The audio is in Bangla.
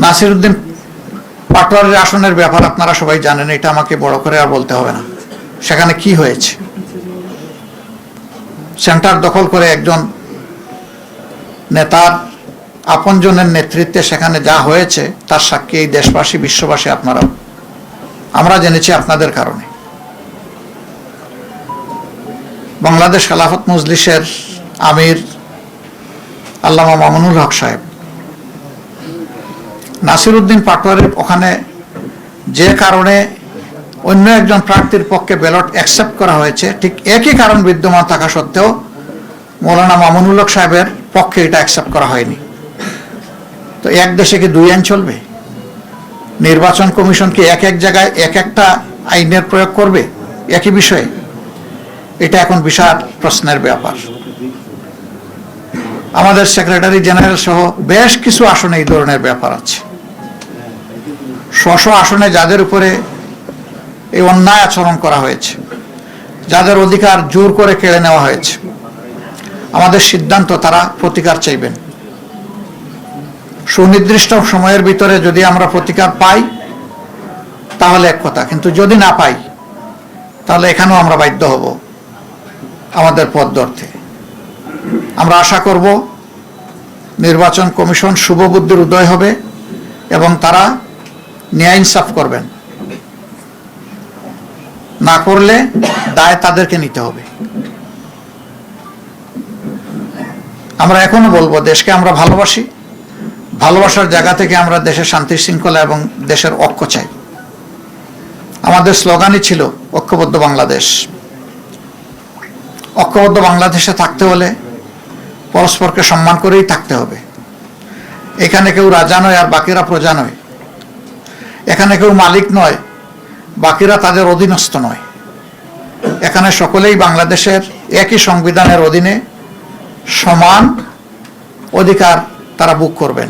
নাসিরউদ্দিন পাটোয়ারির আসনের ব্যাপার আপনারা সবাই জানেন, এটা আমাকে বড় করে আর বলতে হবে না। সেখানে কি হয়েছে, সেন্টার দখল করে একজন নেতার আপনজনের নেতৃত্বে সেখানে যা হয়েছে তার সাক্ষী এই দেশবাসী, বিশ্ববাসী, আপনারাও। আমরা জেনেছি আপনাদের কারণে। বাংলাদেশ খেলাফত মজলিসের আমির আল্লামা মামুনুল হক সাহেব নাসিরউদ্দিন পাটোয়ারির ওখানে যে কারণে অন্য একজন প্রার্থীর পক্ষে ব্যালট অ্যাকসেপ্ট করা হয়েছে, ঠিক একই কারণ বিদ্যমান থাকা সত্ত্বেও মৌলানা মামুনুল হক সাহেবের পক্ষে এটা অ্যাকসেপ্ট করা হয়নি। তো এক দেশে কি দুই আইন চলবে? নির্বাচন কমিশন কি এক এক জায়গায় এক একটা আইনের প্রয়োগ করবে একই বিষয়ে? এটা এখন বিশাল প্রশ্নের ব্যাপার। আমাদের সেক্রেটারি জেনারেল সহ বেশ কিছু আসনে এই ধরনের ব্যাপার আছে। স্ব আসনে যাদের উপরে এই অন্যায় আচরণ করা হয়েছে, যাদের অধিকার জোর করে কেড়ে নেওয়া হয়েছে, আমাদের সিদ্ধান্ত তারা প্রতিকার চাইবেন। সুনির্দিষ্ট সময়ের ভিতরে যদি আমরা প্রতিকার পাই তাহলে এক কথা, কিন্তু যদি না পাই তাহলে এখানেও আমরা বাধ্য হব আমাদের পথ ধরতে। আমরা আশা করব নির্বাচন কমিশন শুভবুদ্ধির উদয় হবে এবং তারা ন্যায় ইনসাফ করবেন। না করলে দায় তাদেরকে নিতে হবে। আমরা এখনো বলবো, দেশকে আমরা ভালোবাসি, ভালোবাসার জায়গা থেকে আমরা দেশের শান্তি শৃঙ্খলা এবং দেশের ঐক্য চাই। আমাদের স্লোগানই ছিল ঐক্যবদ্ধ বাংলাদেশ। ঐক্যবদ্ধ বাংলাদেশে থাকতে হলে পরস্পরকে সম্মান করেই থাকতে হবে। এখানে কেউ রাজা নয় আর বাকিরা প্রজা নয়। এখানে কেউ মালিক নয়, বাকিরা তাদের অধীনস্থ নয়। এখানে সকলেই বাংলাদেশের একই সংবিধানের অধীনে সমান অধিকার তারা ভোগ করবেন।